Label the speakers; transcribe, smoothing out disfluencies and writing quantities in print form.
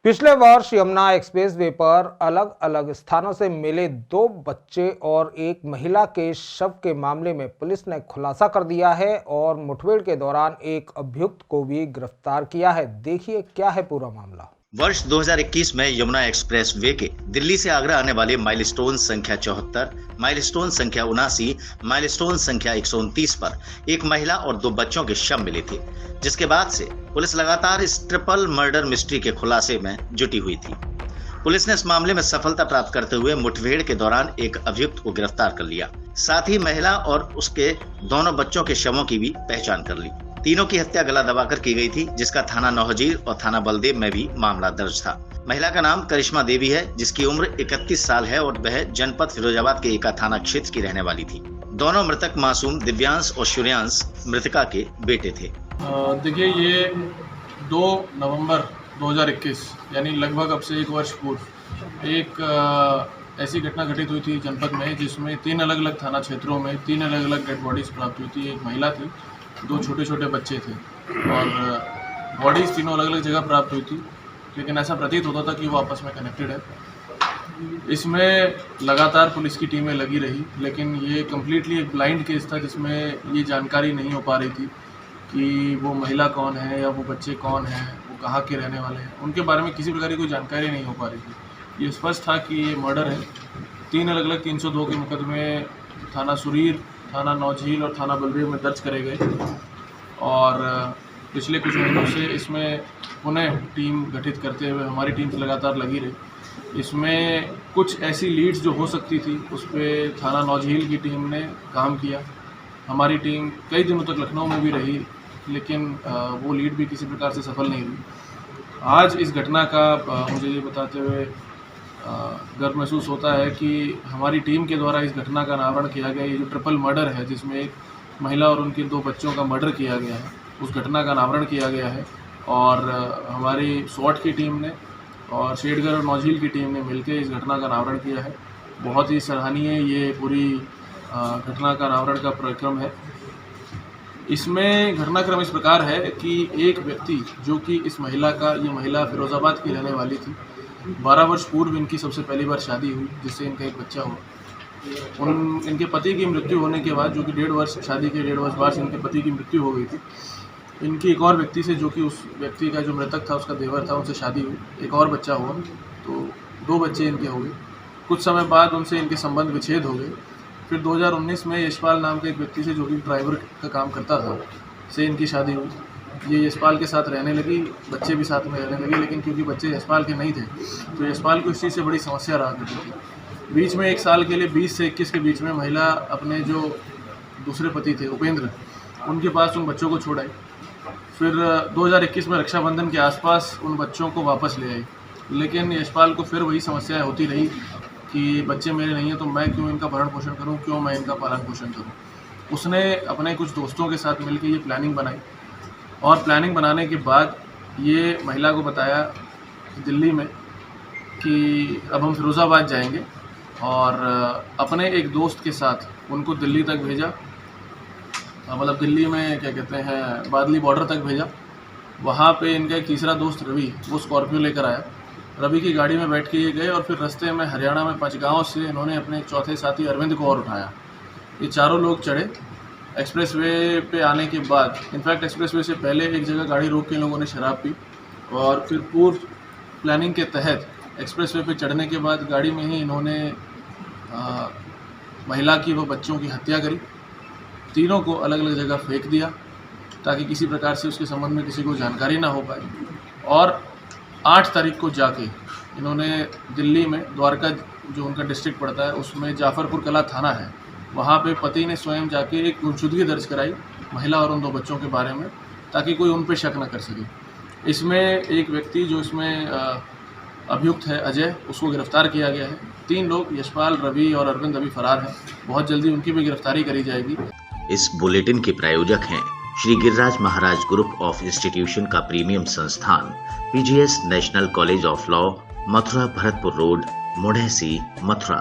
Speaker 1: पिछले वर्ष यमुना एक्सप्रेसवे पर अलग अलग स्थानों से मिले 2 बच्चे और एक महिला के शव के मामले में पुलिस ने खुलासा कर दिया है और मुठभेड़ के दौरान एक अभियुक्त को भी गिरफ्तार किया है। देखिए क्या है पूरा मामला।
Speaker 2: वर्ष 2021 में यमुना एक्सप्रेस वे के दिल्ली से आगरा आने वाले माइलस्टोन संख्या 74, माइलस्टोन संख्या 79, माइलस्टोन संख्या 129 पर एक महिला और 2 बच्चों के शव मिले थे, जिसके बाद से पुलिस लगातार इस ट्रिपल मर्डर मिस्ट्री के खुलासे में जुटी हुई थी। पुलिस ने इस मामले में सफलता प्राप्त करते हुए मुठभेड़ के दौरान एक अभियुक्त को गिरफ्तार कर लिया। साथ ही महिला और उसके दोनों बच्चों के शवों की भी पहचान कर ली। तीनों की हत्या गला दबाकर की गई थी, जिसका थाना नौहजीर और थाना बलदेव में भी मामला दर्ज था। महिला का नाम करिश्मा देवी है, जिसकी उम्र 31 साल है और वह जनपद फिरोजाबाद के एका थाना क्षेत्र की रहने वाली थी। दोनों मृतक मासूम दिव्यांश और सूर्यांश मृतका के बेटे थे।
Speaker 3: देखिए, ये 2 नवंबर 2021 यानी लगभग अब से 1 वर्ष पूर्व एक ऐसी घटना घटित हुई थी जनपद में, जिसमें 3 अलग अलग थाना क्षेत्रों में 3 अलग अलग डेड बॉडीज प्राप्त हुई थी। एक महिला थी, 2 छोटे छोटे बच्चे थे और बॉडीज़ तीनों अलग अलग जगह प्राप्त हुई थी, लेकिन ऐसा प्रतीत होता था कि वो आपस में कनेक्टेड है। इसमें लगातार पुलिस की टीमें लगी रही, लेकिन ये कम्प्लीटली एक ब्लाइंड केस था, जिसमें ये जानकारी नहीं हो पा रही थी कि वो महिला कौन है या वो बच्चे कौन हैं, वो कहाँ के रहने वाले हैं। उनके बारे में किसी प्रकार की कोई जानकारी नहीं हो पा रही थी। ये स्पष्ट था कि ये मर्डर है। 3 अलग अलग 302 के मुकदमे थाना सुरीर, थाना नौझील और थाना बलदेव में दर्ज करे गए और पिछले कुछ महीनों से इसमें पुनः टीम गठित करते हुए हमारी टीम से लगातार लगी रही। इसमें कुछ ऐसी लीड्स जो हो सकती थी, उस पर थाना नौझील की टीम ने काम किया। हमारी टीम कई दिनों तक लखनऊ में भी रही, लेकिन वो लीड भी किसी प्रकार से सफल नहीं हुई। आज इस घटना का मुझे ये बताते हुए गर्व महसूस होता है कि हमारी टीम के द्वारा इस घटना का अनावरण किया गया। ये जो ट्रिपल मर्डर है, जिसमें एक महिला और उनके 2 बच्चों का मर्डर किया गया है, उस घटना का अनावरण किया गया है और हमारी स्वॉट की टीम ने और शेडगर और नौझील की टीम ने मिलकर इस घटना का अनावरण किया है। बहुत ही सराहनीय ये पूरी घटना का अनावरण का कार्यक्रम है। इसमें घटनाक्रम इस प्रकार है कि एक व्यक्ति जो कि इस महिला का, ये महिला फिरोजाबाद की रहने वाली थी। 12 वर्ष पूर्व इनकी सबसे पहली बार शादी हुई, जिससे इनका एक बच्चा हुआ। इनके पति की मृत्यु होने के बाद, जो कि 1.5 वर्ष शादी के 1.5 वर्ष बाद इनके पति की मृत्यु हो गई थी, इनकी एक और व्यक्ति से, जो कि उस व्यक्ति का जो मृतक था उसका देवर था, उनसे शादी हुई। एक और बच्चा हुआ, तो 2 बच्चे इनके हो गए। कुछ समय बाद उनसे इनके संबंध विच्छेद हो गए। फिर 2019 में यशपाल नाम के एक व्यक्ति से, जो कि ड्राइवर का काम करता था, से इनकी शादी हुई। ये यशपाल के साथ रहने लगी, बच्चे भी साथ में रहने लगे, लेकिन क्योंकि बच्चे यशपाल के नहीं थे, तो यशपाल को इस चीज़ से बड़ी समस्या रहा करती थी। बीच में 1 साल के लिए 20 से 21 के बीच में महिला अपने जो दूसरे पति थे उपेंद्र, उनके पास उन बच्चों को छोड़ आई। फिर 2021 में रक्षाबंधन के आसपास उन बच्चों को वापस ले आई, लेकिन यशपाल को फिर वही समस्याएं होती रही कि बच्चे मेरे नहीं हैं, तो मैं क्यों इनका भरण पोषण करूं, क्यों मैं इनका पालन पोषण करूं। उसने अपने कुछ दोस्तों के साथ मिलकर ये प्लानिंग बनाई और प्लानिंग बनाने के बाद ये महिला को बताया दिल्ली में कि अब हम फिरोज़ाबाद जाएंगे, और अपने एक दोस्त के साथ उनको दिल्ली तक भेजा, मतलब दिल्ली में क्या कहते हैं, बादली बॉर्डर तक भेजा। वहाँ पे इनका एक तीसरा दोस्त रवि, वो स्कॉर्पियो लेकर आया। रवि की गाड़ी में बैठ के ये गए और फिर रास्ते में हरियाणा में पंचगांव से इन्होंने अपने चौथे साथी अरविंद को और उठाया। ये चारों लोग चढ़े। एक्सप्रेसवे पे आने के बाद, इनफैक्ट एक्सप्रेसवे से पहले एक जगह गाड़ी रोक के इन लोगों ने शराब पी और फिर पूर्व प्लानिंग के तहत एक्सप्रेसवे पे चढ़ने के बाद गाड़ी में ही इन्होंने महिला की व बच्चों की हत्या करी। तीनों को अलग अलग जगह फेंक दिया ताकि किसी प्रकार से उसके संबंध में किसी को जानकारी ना हो पाए। और 8 तारीख को जाके इन्होंने दिल्ली में द्वारका, जो उनका डिस्ट्रिक्ट पड़ता है, उसमें जाफरपुर कला थाना है, वहाँ पे पति ने स्वयं जाके एक गुमशुदगी दर्ज कराई महिला और उन 2 बच्चों के बारे में, ताकि कोई उन पे शक न कर सके। इसमें एक व्यक्ति जो इसमें अभियुक्त है अजय, उसको गिरफ्तार किया गया है। 3 लोग यशपाल, रवि और अरविंद अभी फरार हैं। बहुत जल्दी उनकी भी गिरफ्तारी करी जाएगी।
Speaker 2: इस बुलेटिन के प्रायोजक हैं Shri Giriraj Maharaj group of institution का प्रीमियम संस्थान PGS national college of law, Mathura Bharatpur road, Mudhaisi, Mathura.